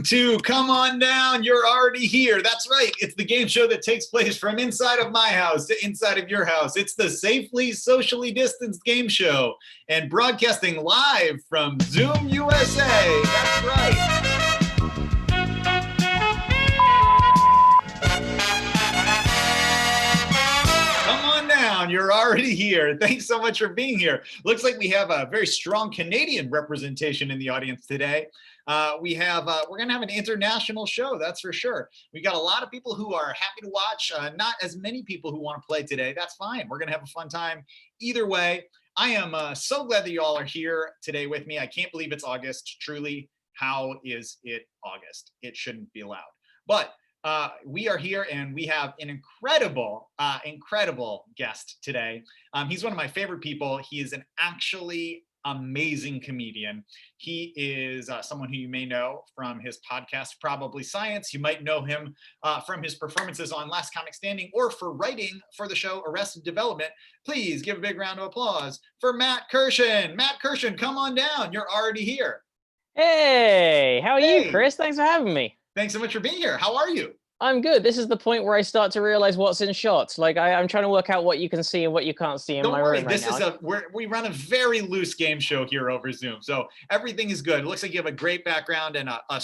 to Come On Down, You're Already Here. That's right. It's the game show that takes place from inside of my house to inside of your house. It's the safely socially distanced game show and broadcasting live from Zoom USA. That's right. You're already here. Thanks so much for being here. Looks like we have a very strong Canadian representation in the audience today. We're going to have an international show, that's for sure. We got a lot of people who are happy to watch, not as many people who want to play today. That's fine. We're going to have a fun time either way. I am so glad that you all are here today with me. I can't believe it's August. Truly, how is it August? It shouldn't be allowed. But we are here and we have an incredible guest today. He's one of my favorite people. He is an actually amazing comedian. He is someone who you may know from his podcast, Probably Science. You might know him from his performances on Last Comic Standing or for writing for the show Arrested Development. Please give a big round of applause for Matt Kirshen. Matt Kirshen, come on down. You're already here. Hey, how are you, Chris? Thanks for having me. Thanks so much for being here. How are you? I'm good. This is the point where I start to realize what's in shots. Like I'm trying to work out what you can see and what you can't see in my room right now. We run a very loose game show here over Zoom, so everything is good. It looks like you have a great background and a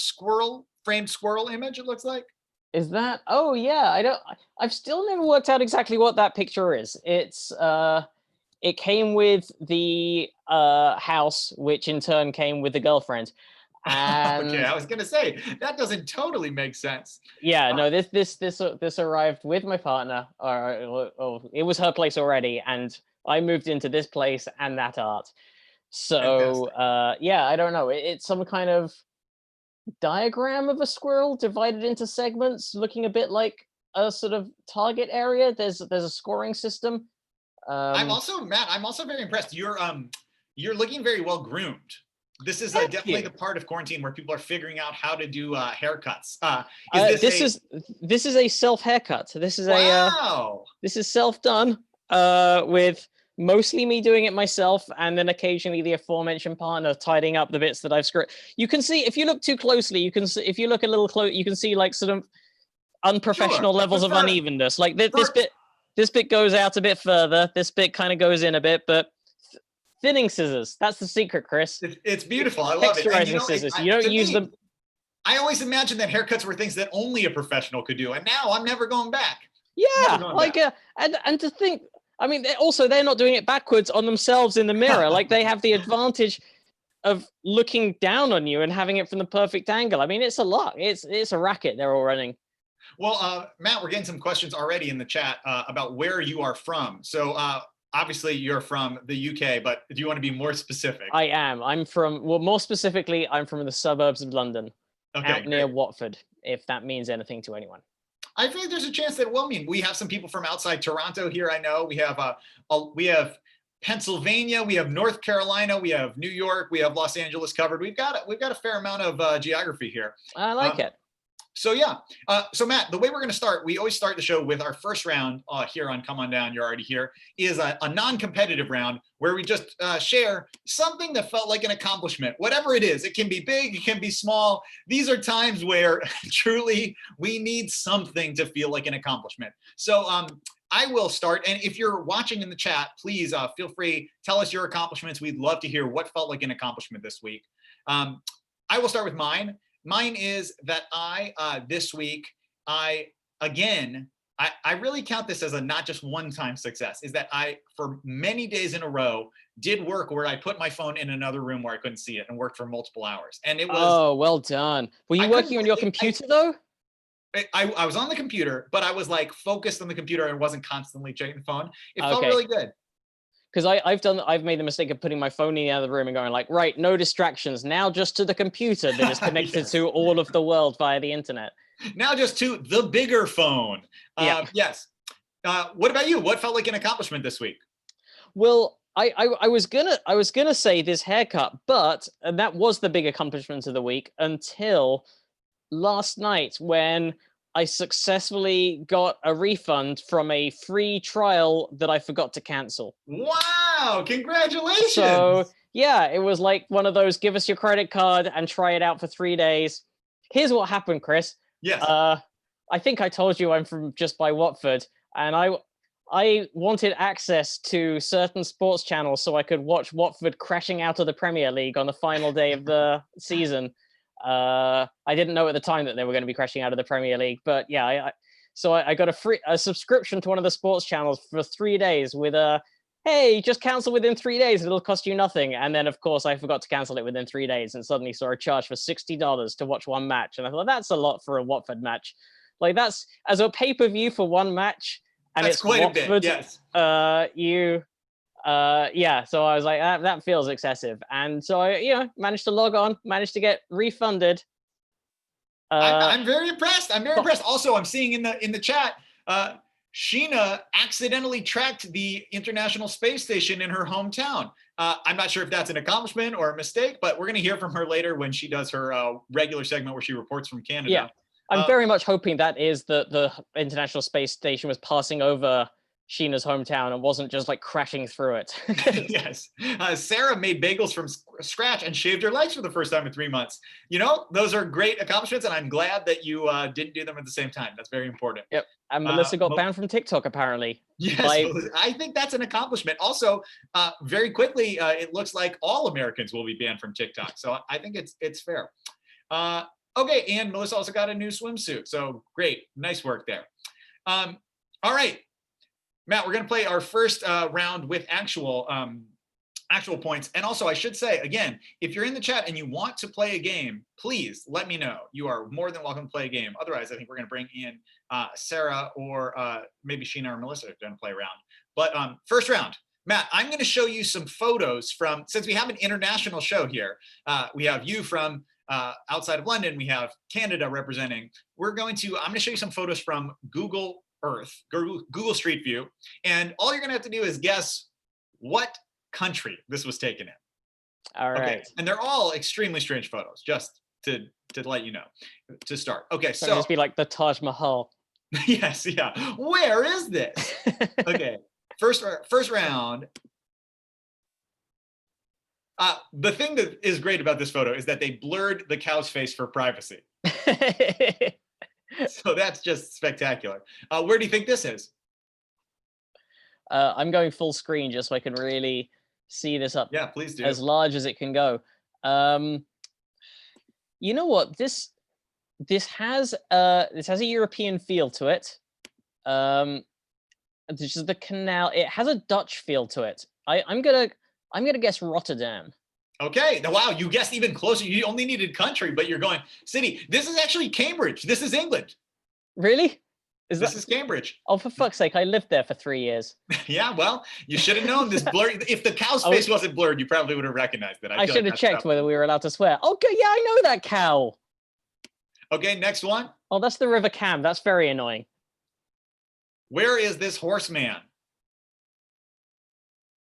framed squirrel image. It looks like. Is that? Oh yeah. I've still never worked out exactly what that picture is. It came with the house, which in turn came with the girlfriend. And okay, I was gonna say that doesn't totally make sense. Yeah, no, this arrived with my partner, or it was her place already, and I moved into this place and that art. So yeah, I don't know. It's some kind of diagram of a squirrel divided into segments, looking a bit like a sort of target area. There's a scoring system. I'm also very impressed. You're looking very well groomed. This is definitely the part of quarantine where people are figuring out how to do haircuts. This is a self haircut. This is self done with mostly me doing it myself, and then occasionally the aforementioned partner tidying up the bits that I've screwed. You can see if you look too closely. You can see if you look a little close. You can see like sort of unprofessional levels of unevenness. Like this bit goes out a bit further. This bit kind of goes in a bit, but. Thinning scissors. That's the secret, Chris. It's beautiful. I love it. Texturizing scissors. You don't use them. I always imagined that haircuts were things that only a professional could do, and now I'm never going back. Yeah, and to think, I mean, they're not doing it backwards on themselves in the mirror. Like they have the advantage of looking down on you and having it from the perfect angle. I mean, it's a lot. It's a racket they're all running. Well, Matt, we're getting some questions already in the chat about where you are from. So. Obviously, you're from the UK, but do you want to be more specific? I am. I'm from, well, more specifically, I'm from the suburbs of London, out near Watford, if that means anything to anyone. I feel like there's a chance that it will mean. We have some people from outside Toronto here. I know we have Pennsylvania, we have North Carolina, we have New York, we have Los Angeles covered. We've got a fair amount of geography here. I like it. So yeah, so Matt, the way we're going to start, we always start the show with our first round here on Come On Down, You're Already Here, is a non-competitive round where we just share something that felt like an accomplishment, whatever it is. It can be big, it can be small. These are times where truly we need something to feel like an accomplishment. So I will start, and if you're watching in the chat, please feel free, tell us your accomplishments. We'd love to hear what felt like an accomplishment this week. I will start with mine. Mine is that this week, I really count this as a not just one-time success, is that I, for many days in a row, did work where I put my phone in another room where I couldn't see it and worked for multiple hours. And it was— Oh, well done. Were you working on your computer though? I was on the computer, but I was like focused on the computer and wasn't constantly checking the phone. It felt really good. Because I've made the mistake of putting my phone in the other room and going like, right, no distractions. Now just to the computer that is connected to all of the world via the internet. Now just to the bigger phone. Yes. What about you? What felt like an accomplishment this week? Well, I was gonna say this haircut, but that was the big accomplishment of the week until last night when I successfully got a refund from a free trial that I forgot to cancel. Wow, congratulations. So yeah, it was like one of those, give us your credit card and try it out for 3 days. here's what happened, Chris. Yes. I think I told you I'm from just by Watford, and I wanted access to certain sports channels so I could watch Watford crashing out of the Premier League on the final day of the season. I didn't know at the time that they were going to be crashing out of the Premier League, but yeah, so I got a subscription to one of the sports channels for 3 days with a, hey, just cancel within 3 days. It'll cost you nothing. And then, of course, I forgot to cancel it within 3 days and suddenly saw a charge for $60 to watch one match. And I thought, that's a lot for a Watford match. Like, that's as a pay-per-view for one match. And that's it's quite Watford, a bit, yes. Yeah, so I was like, that feels excessive. And so I, managed to log on, managed to get refunded. I'm very impressed. I'm very impressed. Also, I'm seeing in the chat, Sheena accidentally tracked the International Space Station in her hometown. I'm not sure if that's an accomplishment or a mistake, but we're going to hear from her later when she does her regular segment where she reports from Canada. Yeah, I'm very much hoping that is the International Space Station was passing over Sheena's hometown and wasn't just like crashing through it. Yes. Sarah made bagels from scratch and shaved her legs for the first time in 3 months. Those are great accomplishments, and I'm glad that you didn't do them at the same time. That's very important. Yep. And Melissa got banned from TikTok, apparently. Yes, I think that's an accomplishment. Also, very quickly, it looks like all Americans will be banned from TikTok. So I think it's fair. Okay, and Melissa also got a new swimsuit. So great. Nice work there. All right. Matt, we're going to play our first round with actual points. And also, I should say, again, if you're in the chat and you want to play a game, please let me know. You are more than welcome to play a game. Otherwise, I think we're going to bring in Sarah or maybe Sheena or Melissa to play around. But first round, Matt, I'm going to show you some photos from, since we have an international show here, we have you from outside of London, we have Canada representing. I'm going to show you some photos from Google Earth, Google Street View, and all you're gonna have to do is guess what country this was taken in. All right. Okay. And they're all extremely strange photos, just to let you know, to start. Okay, so must be like the Taj Mahal. Yes, yeah. Where is this? Okay, first round. The thing that is great about this photo is that they blurred the cow's face for privacy. So that's just spectacular. Where do you think this is? I'm going full screen just so I can really see this up. Yeah, please do. As large as it can go. You know what? This has a European feel to it. This is the canal. It has a Dutch feel to it. I'm gonna guess Rotterdam. Okay. Now, wow, you guessed even closer. You only needed country, but you're going city. This is actually Cambridge. This is England. Really? This is Cambridge. Oh, for fuck's sake! I lived there for 3 years. Yeah, well, you should have known this blur. If the cow's face wasn't blurred, you probably would have recognized it. I should have checked whether we were allowed to swear. Okay, yeah, I know that cow. Okay, next one. Oh, that's the River Cam. That's very annoying. Where is this horseman?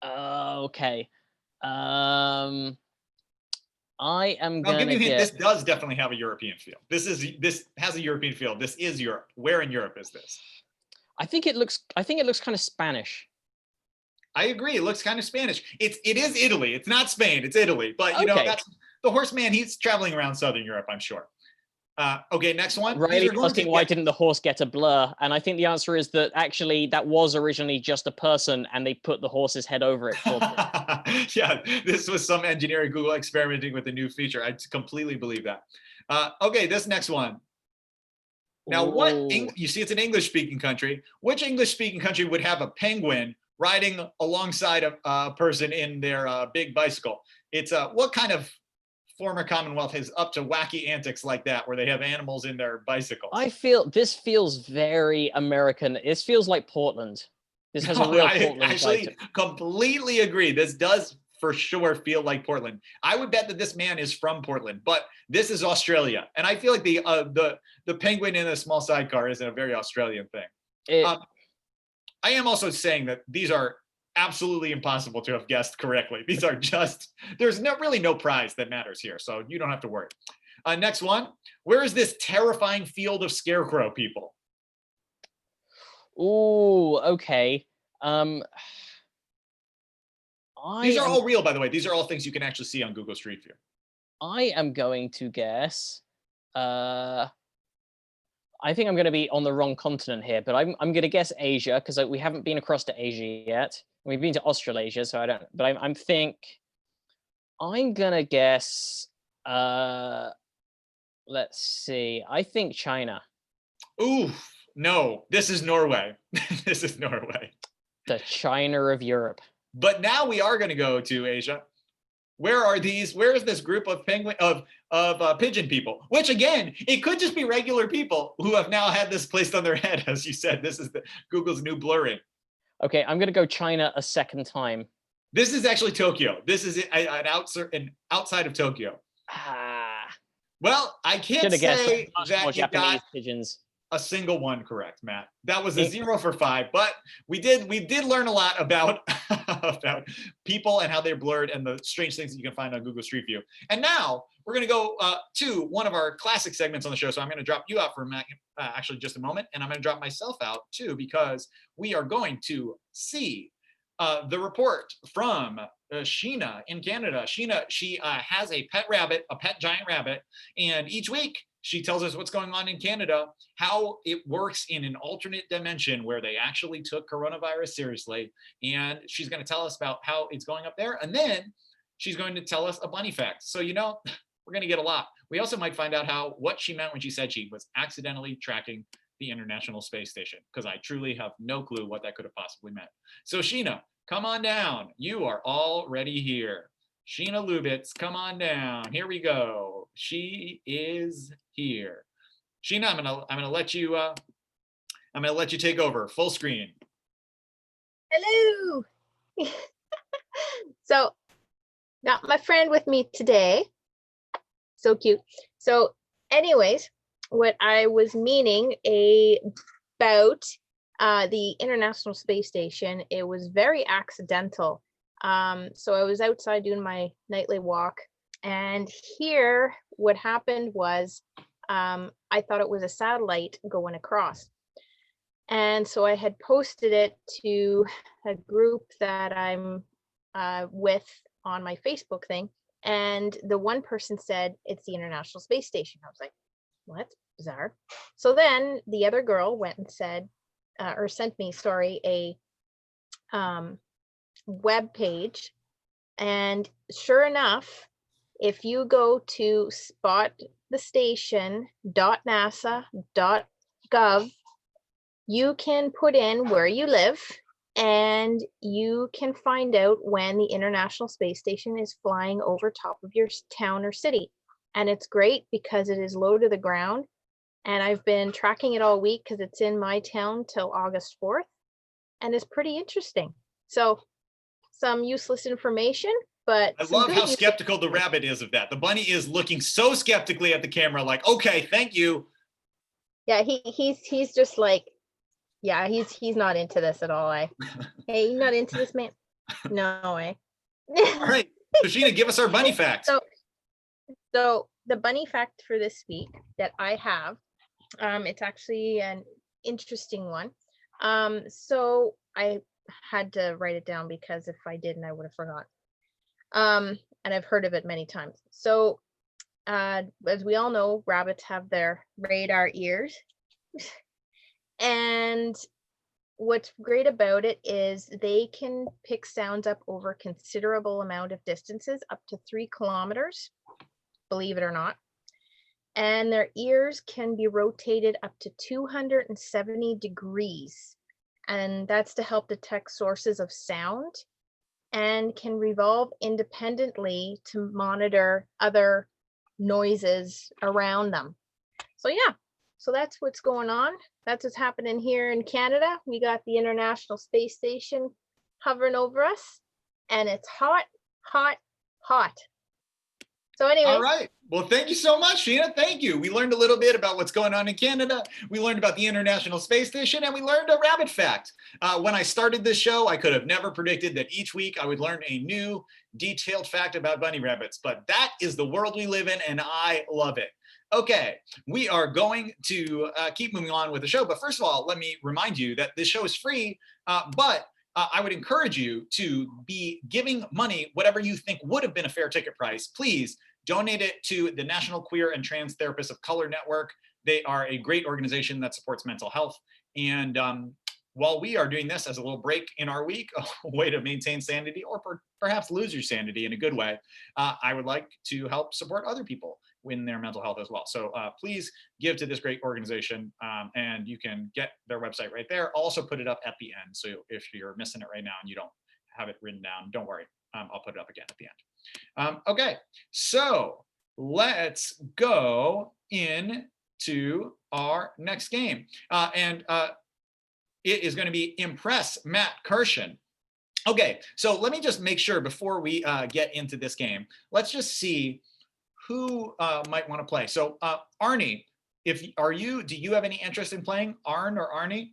Okay. I am going to get... This does definitely have a European feel. This has a European feel. This is Europe. Where in Europe is this? I think it looks kind of Spanish. I agree. It looks kind of Spanish. It is Italy. It's not Spain. It's Italy. But you know, that's the horseman. He's traveling around Southern Europe, I'm sure. Okay, next one. Riley asking why didn't the horse get a blur? And I think the answer is that actually that was originally just a person and they put the horse's head over it. Yeah, this was some engineering Google experimenting with a new feature. I completely believe that. Okay, this next one. Now, you see it's an English-speaking country. Which English-speaking country would have a penguin riding alongside a person in their big bicycle? It's what kind of former Commonwealth is up to wacky antics like that, where they have animals in their bicycles? This feels very American. This feels like Portland. This has a real Portland. I actually completely agree. This does for sure feel like Portland. I would bet that this man is from Portland, but this is Australia, and I feel like the penguin in a small sidecar isn't a very Australian thing. I am also saying that these are absolutely impossible to have guessed correctly. These are just, there's really no prize that matters here, so you don't have to worry. Next one. Where is this terrifying field of scarecrow people? Oh, okay. These are all real, by the way. These are all things you can actually see on Google Street View. I am going to guess I think I'm going to be on the wrong continent here, but I'm going to guess Asia because we haven't been across to Asia yet. We've been to Australasia, so I don't. But I'm going to guess. Let's see. I think China. Ooh, no, this is Norway. This is Norway. The China of Europe. But now we are going to go to Asia. Where is this group of pigeon people? Which again, it could just be regular people who have now had this placed on their head. As you said, this is Google's new blurring. Okay, I'm going to go China a second time. This is actually Tokyo. This is outside of Tokyo. Well, I can't say that you got pigeons. A single one correct, Matt. That was a 0 for 5, but we did learn a lot about about people and how they're blurred and the strange things that you can find on Google Street View. And now we're going to go to one of our classic segments on the show. So I'm going to drop you out for actually just a moment, and I'm going to drop myself out too, because we are going to see the report from Sheena in Canada. Sheena, she has a pet rabbit, a pet giant rabbit, and each week she tells us what's going on in Canada, how it works in an alternate dimension where they actually took coronavirus seriously. And she's going to tell us about how it's going up there. And then she's going to tell us a bunny fact. So, we're going to get a lot. We also might find out what she meant when she said she was accidentally tracking the International Space Station, because I truly have no clue what that could have possibly meant. So Sheena, come on down. You are already here. Sheena Lubitz, come on down. Here we go. She is here. Sheena, I'm gonna let you take over. Full screen. Hello. So, got my friend with me today. So cute. So, anyways, what I was meaning about the International Space Station, it was very accidental. So I was outside doing my nightly walk, and here what happened was I thought it was a satellite going across. And so I had posted it to a group that I'm with on my Facebook thing. And the one person said, it's the International Space Station. I was like, what? Bizarre. So then the other girl went and said, or sent me, a web page, and sure enough, if you go to spotthestation.nasa.gov, you can put in where you live, and you can find out when the International Space Station is flying over top of your town or city. And it's great because it is low to the ground, and I've been tracking it all week because it's in my town till August 4th, and it's pretty interesting. So some useless information, but I love how skeptical the rabbit is of that. The bunny is looking so skeptically at the camera, like, okay, thank you. Yeah, he's just like, yeah, he's not into this at all. Hey, you not into this, man? No way. All right, so Sheena, give us our bunny fact. So the bunny fact for this week that I have, it's actually an interesting one. So I had to write it down because if I didn't, I would have forgotten. And I've heard of it many times. So as we all know, rabbits have their radar ears. And what's great about it is they can pick sounds up over considerable amount of distances, up to 3 kilometers, believe it or not. And their ears can be rotated up to 270 degrees. And that's to help detect sources of sound, and can revolve independently to monitor other noises around them. So yeah, so that's what's going on. That's what's happening here in Canada. We got the International Space Station hovering over us, and it's hot, hot, hot. So anyway. All right. Well, thank you so much, Sheena. Thank you. We learned a little bit about what's going on in Canada. We learned about the International Space Station, and we learned a rabbit fact. When I started this show, I could have never predicted that each week I would learn a new detailed fact about bunny rabbits, but that is the world we live in, and I love it. Okay, we are going to keep moving on with the show, but first of all, let me remind you that this show is free, but I would encourage you to be giving money, whatever you think would have been a fair ticket price. Please donate it to the National Queer and Trans Therapists of Color Network. They are a great organization that supports mental health. And while we are doing this as a little break in our week, a way to maintain sanity or perhaps lose your sanity in a good way, I would like to help support other people in their mental health as well. So please give to this great organization, and you can get their website right there. Also put it up at the end. So if you're missing it right now and you don't have it written down, don't worry. I'll put it up again at the end. Okay, so let's go into our next game. It is going to be Impress Matt Kirshen. Okay, so let me just make sure before we get into this game, let's just see who might want to play. So Arnie, do you have any interest in playing Arn or Arnie?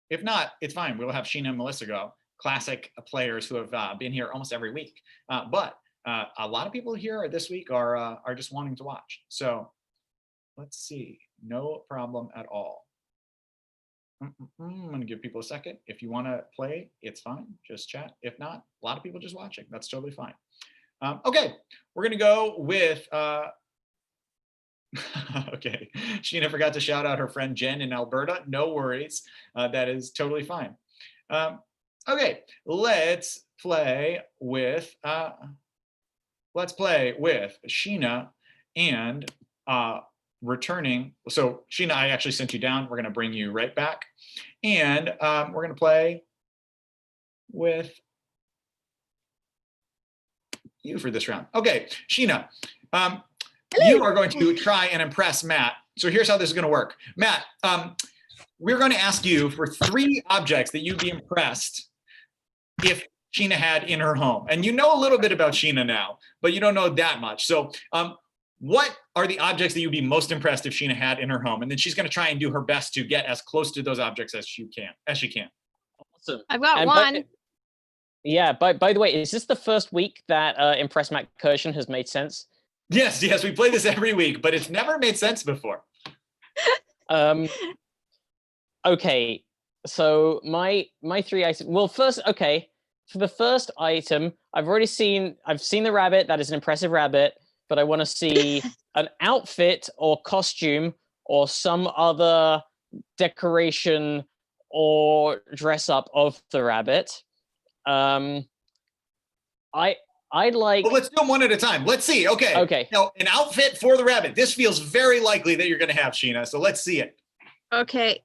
If not, it's fine. We'll have Sheena and Melissa go. Classic players who have been here almost every week. But a lot of people here this week are just wanting to watch. So let's see. No problem at all. I'm going to give people a second. If you want to play, it's fine. Just chat. If not, a lot of people just watching. That's totally fine. Okay, we're going to go with, okay, Sheena forgot to shout out her friend Jen in Alberta. No worries. That is totally fine. Okay, let's play with Sheena and returning. So Sheena, I actually sent you down. We're going to bring you right back. And we're going to play with you for this round. Okay, Sheena, you are going to try and impress Matt. So here's how this is going to work. Matt, we're going to ask you for 3 objects that you'd be impressed if Sheena had in her home. And you know a little bit about Sheena now, but you don't know that much. So what are the objects that you'd be most impressed if Sheena had in her home? And then she's going to try and do her best to get as close to those objects as she can. Awesome. I've got one. By the way, is this the first week that Impress Matt Kirshen has made sense? Yes, we play this every week, but it's never made sense before. Okay, so my 3 items. Well, first, okay, for the first item, I've seen the rabbit. That is an impressive rabbit. But I want to see an outfit or costume or some other decoration or dress up of the rabbit. I'd like. Well, let's do them one at a time. Let's see. Okay. Okay. Now, an outfit for the rabbit. This feels very likely that you're going to have, Sheena. So let's see it. Okay.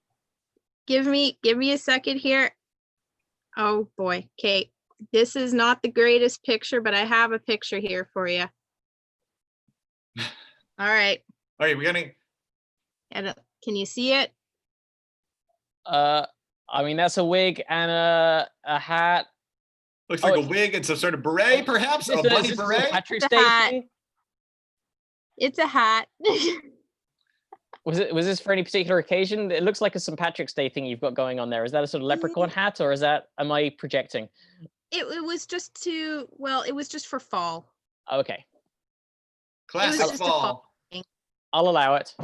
Give me a second here. Oh boy. Okay. This is not the greatest picture, but I have a picture here for you. All right. Okay, we're gonna. And can you see it? I mean, that's a wig and a hat. Looks like a wig and some sort of beret, perhaps a bunny beret. Patrick's Day thing? It's a hat. Was this for any particular occasion? It looks like a St. Patrick's Day thing you've got going on there. Is that a sort of leprechaun hat, or am I projecting? It was just it was just for fall. Okay. Classic fall. I'll allow it.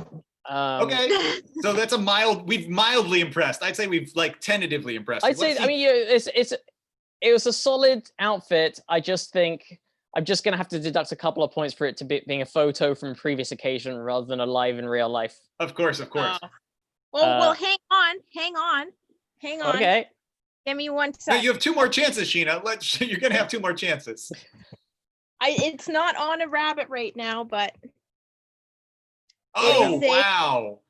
Okay, so that's we've mildly impressed. I'd say we've like tentatively impressed. I'd say, I mean, it was a solid outfit. I just think I'm just going to have to deduct a couple of points for it to being a photo from a previous occasion rather than alive in real life. Of course. Well, hang on. Okay. Give me 1 second. No, you have 2 more chances, Sheena. You're going to have 2 more chances. It's not on a rabbit right now, but. Oh, wow.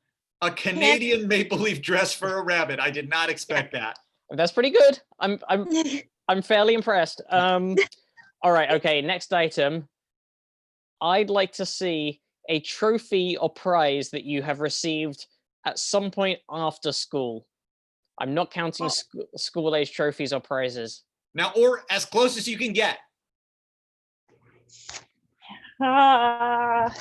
A Canadian maple leaf dress for a rabbit. I did not expect that. That's pretty good. I'm fairly impressed. All right. Okay. Next item. I'd like to see a trophy or prize that you have received at some point after school. I'm not counting school-age trophies or prizes. Now, or as close as you can get. The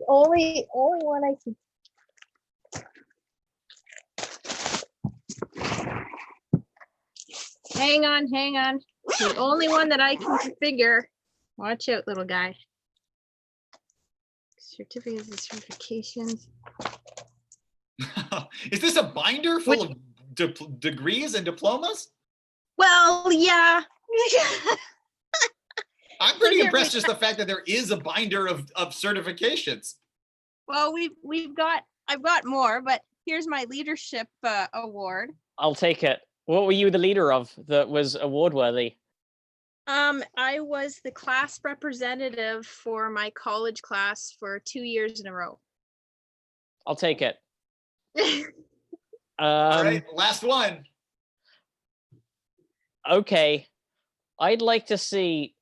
only one I can. Hang on. The only one that I can figure. Watch out, little guy. Certificates and certifications. Is this a binder full of degrees and diplomas? Well, yeah. I'm pretty impressed just the fact that there is a binder of certifications. Well, I've got more, but here's my leadership award. I'll take it. What were you the leader of that was award worthy? I was the class representative for my college class for 2 years in a row. I'll take it. All right, last one. Okay. I'd like to see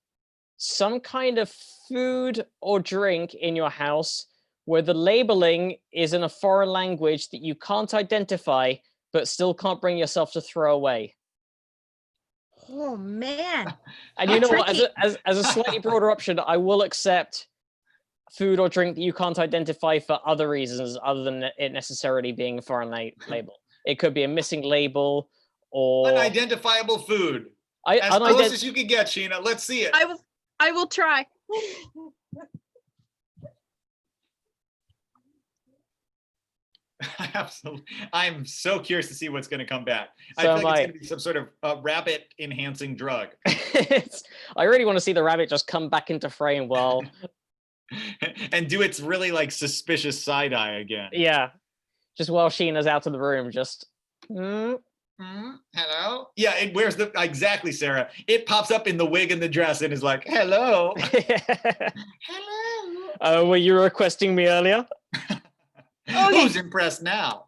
some kind of food or drink in your house where the labeling is in a foreign language that you can't identify, but still can't bring yourself to throw away. Oh man. And you know what, as a slightly broader option, I will accept food or drink that you can't identify for other reasons other than it necessarily being a foreign label. It could be a missing label or unidentifiable food. As close as you can get, Sheena. Let's see it. I will try. Absolutely. I'm so curious to see what's going to come back. So I feel like it's going to be some sort of rabbit enhancing drug. I really want to see the rabbit just come back into frame while and do its really like suspicious side eye again. Yeah. Just while Sheena's out of the room, just hello. Yeah, it wears the exactly, Sarah. It pops up in the wig and the dress and is like, hello. Hello. Were you requesting me earlier? Okay. Who's impressed now?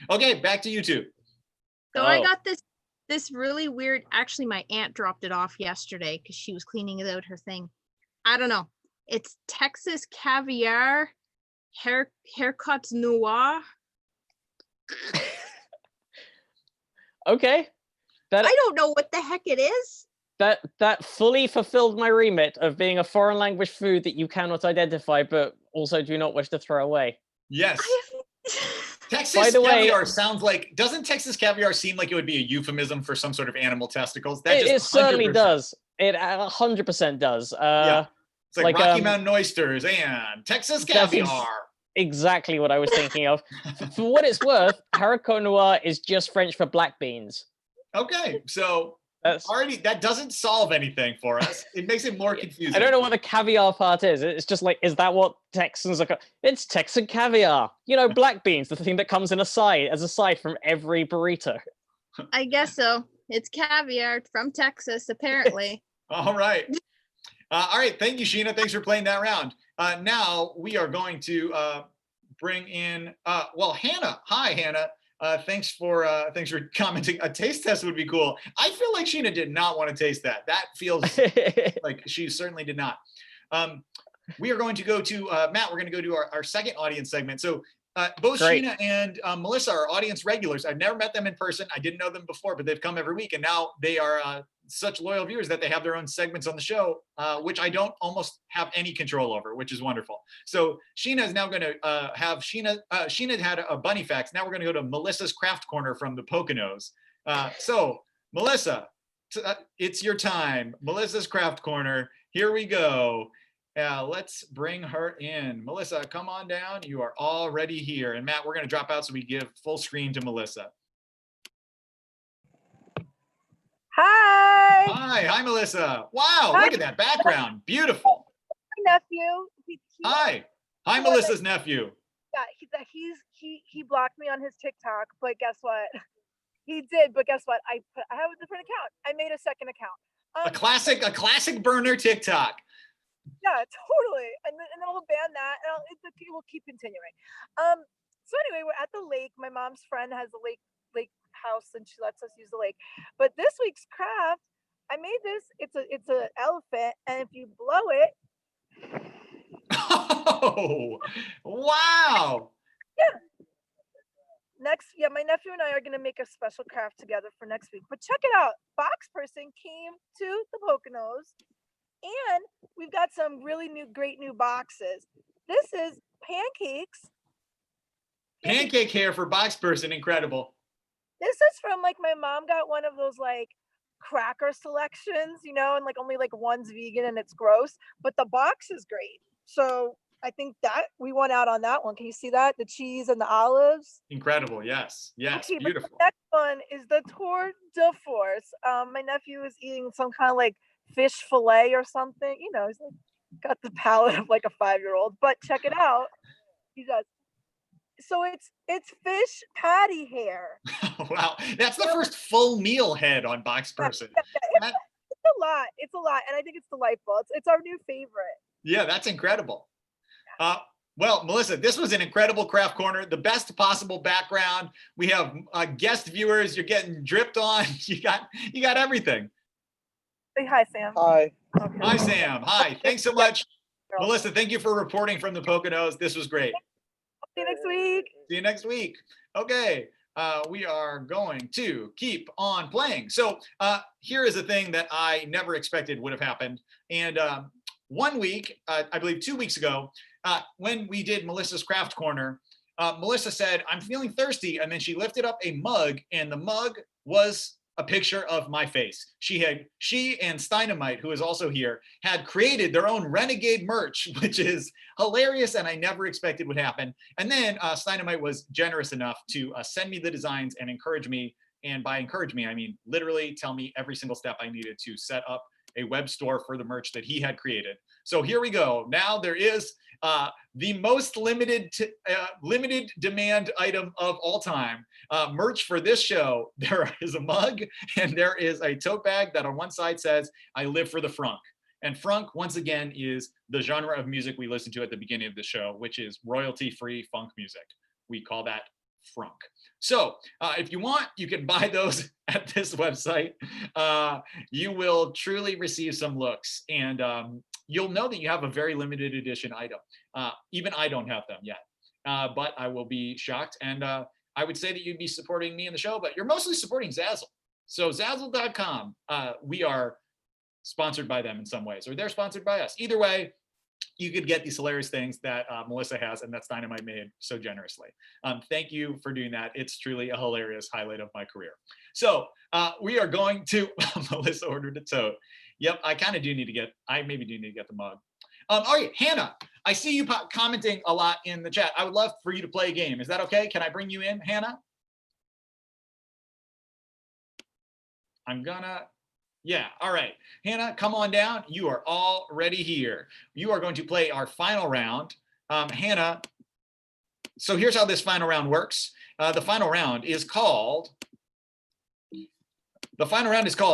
Okay, back to you two. So I got this really weird. Actually, my aunt dropped it off yesterday because she was cleaning out her thing. I don't know. It's Texas caviar haircuts noir. Okay. I don't know what the heck it is. That fully fulfilled my remit of being a foreign language food that you cannot identify, but also do not wish to throw away. Yes. Texas caviar sounds like, doesn't Texas caviar seem like it would be a euphemism for some sort of animal testicles? It certainly does. It 100% does. Yeah. It's like Rocky Mountain oysters and Texas caviar. Exactly what I was thinking of. For what it's worth, haricot noir is just French for black beans. Okay, so that doesn't solve anything for us. It makes it more confusing. I don't know what the caviar part is. It's just like, is that what Texans are? It's Texan caviar. You know, black beans, the thing that comes in as a side from every burrito. I guess so. It's caviar from Texas, apparently. All right. All right. Thank you, Sheena. Thanks for playing that round. Now we are going to bring in, Hannah. Hi, Hannah. Thanks for commenting. A taste test would be cool. I feel like Sheena did not want to taste that. That feels like she certainly did not. We are going to go to Matt. We're going to go to our second audience segment. So both Great. Sheena and Melissa are audience regulars. I've never met them in person. I didn't know them before, but they've come every week, and now they are such loyal viewers that they have their own segments on the show, which I don't almost have any control over, which is wonderful. So Sheena is now going to have Sheena had a bunny facts. Now we're going to go to Melissa's Craft Corner from the Poconos. So Melissa, it's your time. Melissa's Craft Corner. Here we go. Let's bring her in. Melissa, come on down. You are already here. And Matt, we're going to drop out so we give full screen to Melissa. Hi. Hi, Melissa. Wow, Hi. Look at that background. Beautiful. My nephew. Hi, Melissa's nephew. Yeah, he blocked me on his TikTok, but guess what? He did, but guess what? I have a different account. I made a second account. A classic burner TikTok. Yeah, totally. And then we'll ban that, and it will keep continuing. So anyway, we're at the lake. My mom's friend has a lake house, and she lets us use the lake. But this week's craft, I made this. It's an elephant, and if you blow it. Oh, wow. Yeah. My nephew and I are gonna make a special craft together for next week. But check it out. Box Person came to the Poconos. And we've got some really great new boxes. This is pancakes. Pancake hair for Box Person, incredible. This is from my mom got one of those cracker selections, and only one's vegan and it's gross, but the box is great. So I think that we won out on that one. Can you see that? The cheese and the olives. Incredible. Yes. Yes. Okay, Beautiful. but the next one is the tour de force. My nephew is eating some kind of like fish fillet or something. You know, he's like got the palate of like a 5-year-old. But check it out. He does. So it's fish patty hair. Wow, that's the first full meal head on Box Person. It's a lot. It's a lot, and I think it's delightful. It's our new favorite. Yeah, that's incredible. Well, Melissa, this was an incredible craft corner. The best possible background. We have guest viewers. You're getting dripped on. You got everything. Say hi, Sam. Hi. Okay. Hi, Sam. Hi. Thanks so much, Melissa. Thank you for reporting from the Poconos. This was great. See you next week. See you next week. Okay. We are going to keep on playing. So here is a thing that I never expected would have happened. And 1 week, I believe 2 weeks ago, when we did Melissa's Craft Corner, Melissa said, I'm feeling thirsty. And then she lifted up a mug, and the mug was a picture of my face. She and Steinamite, who is also here, had created their own Renegade merch, which is hilarious and I never expected would happen. And then Steinamite was generous enough to send me the designs and encourage me. And by encourage me, I mean literally tell me every single step I needed to set up a web store for the merch that he had created. So here we go. Now there is the most limited demand item of all time. Merch for this show. There is a mug and there is a tote bag that on one side says, I live for the frunk. And frunk, once again, is the genre of music we listen to at the beginning of the show, which is royalty-free funk music. We call that frunk. So if you want, you can buy those at this website. You will truly receive some looks, and you'll know that you have a very limited edition item. Even I don't have them yet, but I will be shocked. And I would say that you'd be supporting me in the show, but you're mostly supporting Zazzle. So Zazzle.com, we are sponsored by them in some ways, or they're sponsored by us. Either way, you could get these hilarious things that Melissa has and that Steinamite made so generously. Thank you for doing that. It's truly a hilarious highlight of my career. So we are going to, Melissa ordered a tote. Yep, I maybe do need to get the mug. All right, Hannah, I see you commenting a lot in the chat. I would love for you to play a game. Is that okay? Can I bring you in, Hannah? Yeah, all right. Hannah, come on down. You are already here. You are going to play our final round. Hannah, so here's how this final round works. The final round is called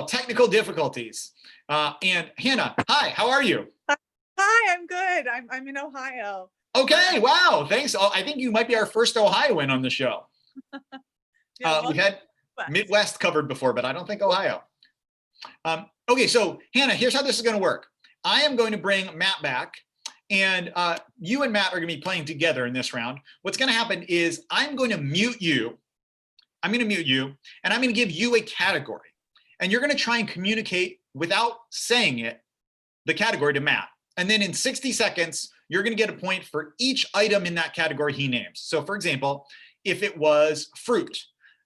Technical Difficulties. And Hannah, hi, how are you? Hi, I'm good. I'm in Ohio. Okay, wow, thanks. I think you might be our first Ohioan on the show. Yeah, we've had Midwest covered before, but I don't think Ohio. Okay, so Hannah, here's how this is going to work. I am going to bring Matt back, and you and Matt are going to be playing together in this round. What's going to happen is I'm going to mute you. And I'm going to give you a category. And you're going to try and communicate without saying it, the category to Matt. And then in 60 seconds, you're going to get a point for each item in that category he names. So for example, if it was fruit,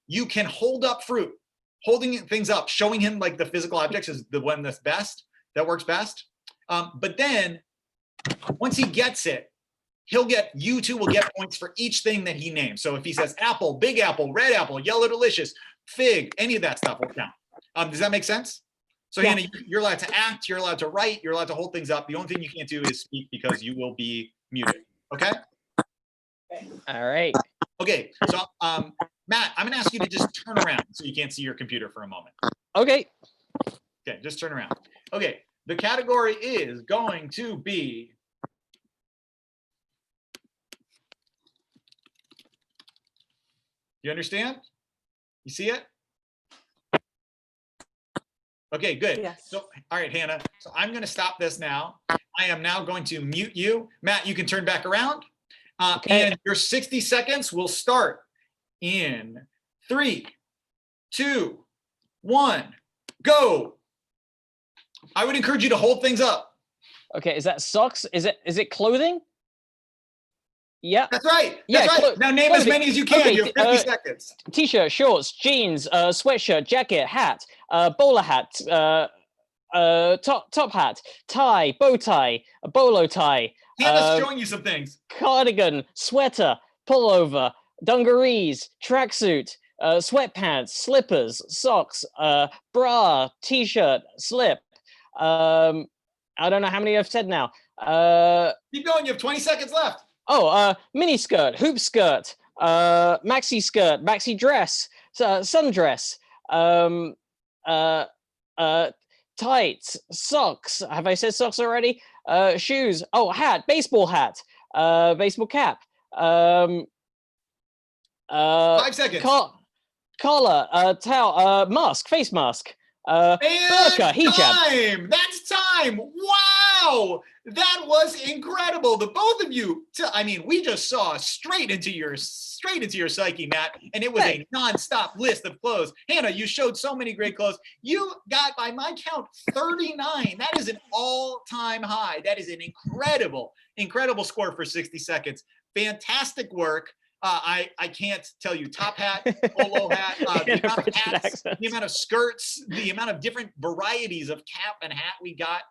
you can hold up fruit. Holding things up, showing him like the physical objects is the one that works best. But then once he gets it, you two will get points for each thing that he names. So if he says apple, big apple, red apple, yellow delicious, fig, any of that stuff will count. Does that make sense? So yeah. Hannah, you're allowed to act, you're allowed to write, you're allowed to hold things up. The only thing you can't do is speak because you will be muted. Okay? All right. Okay, so Matt, I'm gonna ask you to just turn around so you can't see your computer for a moment. Okay. Okay, just turn around. Okay, the category is going to be you understand? You see it? Okay, good. Yes. So, all right, Hannah. So I'm going to stop this now. I am now going to mute you. Matt, you can turn back around. Okay. And your 60 seconds will start in 3, 2, 1, go. I would encourage you to hold things up. Okay, is that socks? Is it clothing? Yeah. That's right. That's right. Now name as many as you can. Okay. You have 50 seconds. T-shirt, shorts, jeans, sweatshirt, jacket, hat, bowler hat, top hat, tie, bow tie, a bolo tie, Hannah's showing you some things. Cardigan, sweater, pullover, dungarees, tracksuit, sweatpants, slippers, socks, bra, t-shirt, slip. I don't know how many I've said now. Keep going. You have 20 seconds left. Oh, mini skirt, hoop skirt, maxi skirt, maxi dress, sundress, tights, socks. Have I said socks already? Shoes. Oh, hat, baseball hat, baseball cap. 5 seconds. Collar, towel, mask, face mask. Burqa, hijab. Time. That's time. Wow, that was incredible. The both of you. I mean, we just saw straight into your psyche, Matt, and it was a non-stop list of clothes. Hannah, you showed so many great clothes. You got, by my count, 39. That is an all-time high. That is an incredible score for 60 seconds. Fantastic work. I can't tell you, top hat, polo hat, the amount of hats, the amount of skirts, the amount of different varieties of cap and hat we got.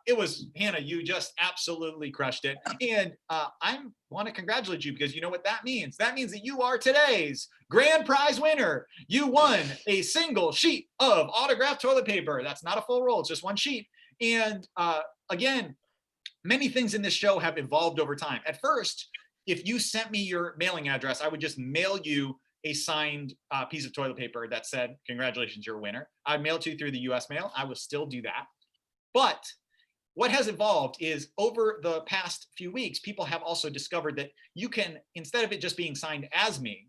It was, Hannah, you just absolutely crushed it. And I want to congratulate you, because you know what that means. That means that you are today's grand prize winner. You won a single sheet of autographed toilet paper. That's not a full roll, it's just one sheet. And again, many things in this show have evolved over time. At first, if you sent me your mailing address, I would just mail you a signed piece of toilet paper that said, congratulations, you're a winner. I'd mail it to you through the US mail. I will still do that. But what has evolved is, over the past few weeks, people have also discovered that you can, instead of it just being signed as me,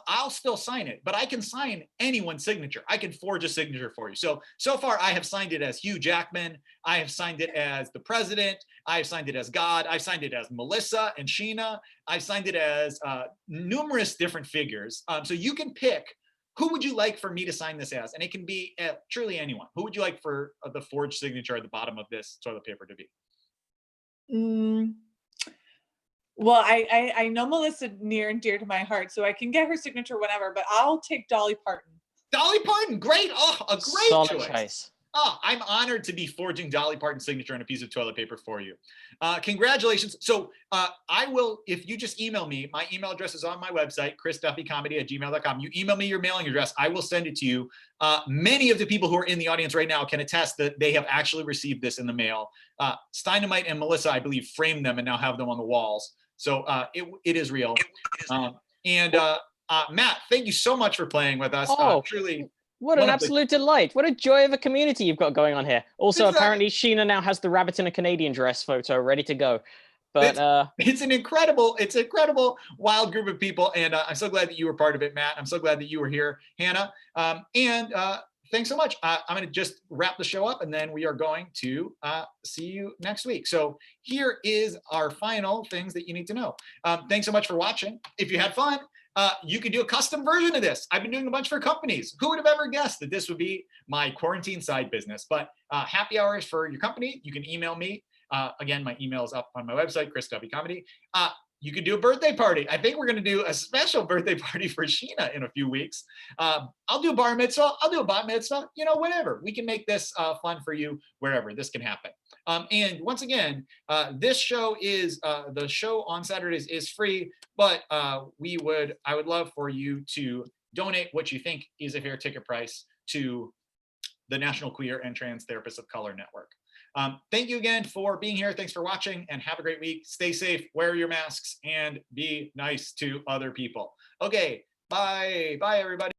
I'll still sign it, but I can sign anyone's signature. I can forge a signature for you. So far I have signed it as Hugh Jackman. I have signed it as the president. I have signed it as God. I've signed it as Melissa and Sheena. I've signed it as numerous different figures. So you can pick, who would you like for me to sign this as? And it can be truly anyone. Who would you like for the forged signature at the bottom of this toilet paper to be? Well, I know Melissa near and dear to my heart, so I can get her signature whenever, but I'll take Dolly Parton. Dolly Parton, great. Oh, a great Solid choice. Oh, I'm honored to be forging Dolly Parton's signature on a piece of toilet paper for you. Congratulations. So I will, if you just email me, my email address is on my website, chrisduffycomedy@gmail.com. You email me your mailing address, I will send it to you. Many of the people who are in the audience right now can attest that they have actually received this in the mail. Steinemite and Melissa, I believe, framed them and now have them on the walls. So it is real. Matt, thank you so much for playing with us. Truly. What an absolute delight. What a joy of a community you've got going on here. Also, apparently Sheena now has the rabbit in a Canadian dress photo ready to go. But it's an incredible wild group of people. And I'm so glad that you were part of it, Matt. I'm so glad that you were here, Hannah. Thanks so much. I'm going to just wrap the show up, and then we are going to see you next week. So here is our final things that you need to know. Thanks so much for watching. If you had fun, you could do a custom version of this. I've been doing a bunch for companies. Who would have ever guessed that this would be my quarantine side business? But happy hours for your company. You can email me. Again, my email is up on my website, Chris Duffy Comedy. You could do a birthday party. I think we're going to do a special birthday party for Sheena in a few weeks. I'll do a bar mitzvah. I'll do a bat mitzvah. You know, whatever. We can make this fun for you wherever this can happen. And once again, this show is the show on Saturdays is free, but I would love for you to donate what you think is a fair ticket price to the National Queer and Trans Therapists of Color Network. Thank you again for being here. Thanks for watching, and have a great week. Stay safe, wear your masks, and be nice to other people. Okay, bye. Bye, everybody.